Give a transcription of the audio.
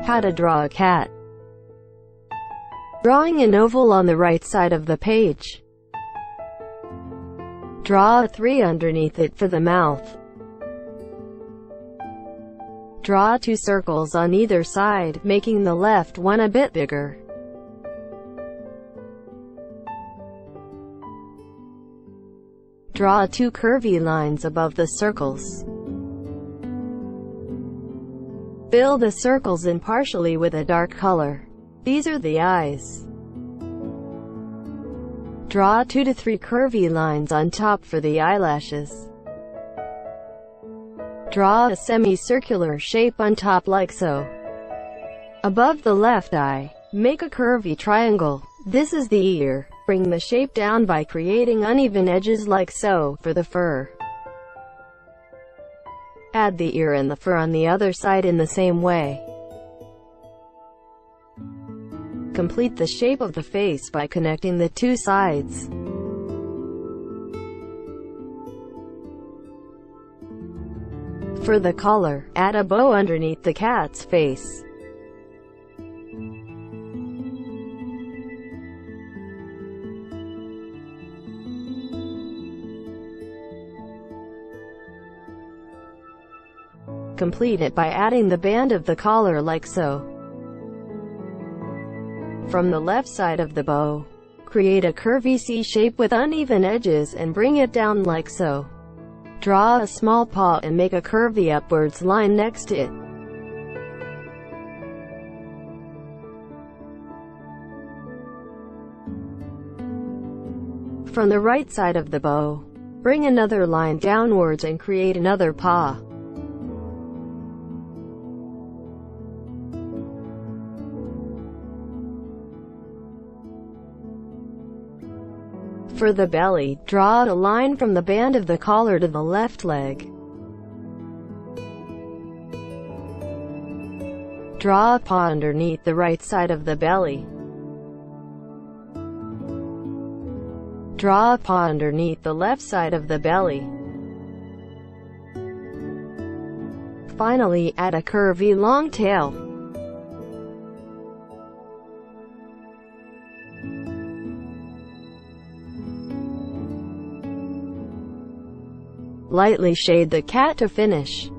How to draw a cat. Drawing an oval on the right side of the page. Draw a 3 underneath it for the mouth. Draw 2 circles on either side, making the left one a bit bigger. Draw 2 curvy lines above the circles. Fill the circles in partially with a dark color. These are the eyes. Draw 2 to 3 curvy lines on top for the eyelashes. Draw a semicircular shape on top like so. Above the left eye, make a curvy triangle. This is the ear. Bring the shape down by creating uneven edges like so, for the fur. Add the ear and the fur on the other side in the same way. Complete the shape of the face by connecting the 2 sides. For the collar, add a bow underneath the cat's face. Complete it by adding the band of the collar like so. From the left side of the bow, create a curvy C shape with uneven edges and bring it down like so. Draw a small paw and make a curvy upwards line next to it. From the right side of the bow, bring another line downwards and create another paw. For the belly, draw a line from the band of the collar to the left leg. Draw a paw underneath the right side of the belly. Draw a paw underneath the left side of the belly. Finally, add a curvy long tail. Lightly shade the cat to finish.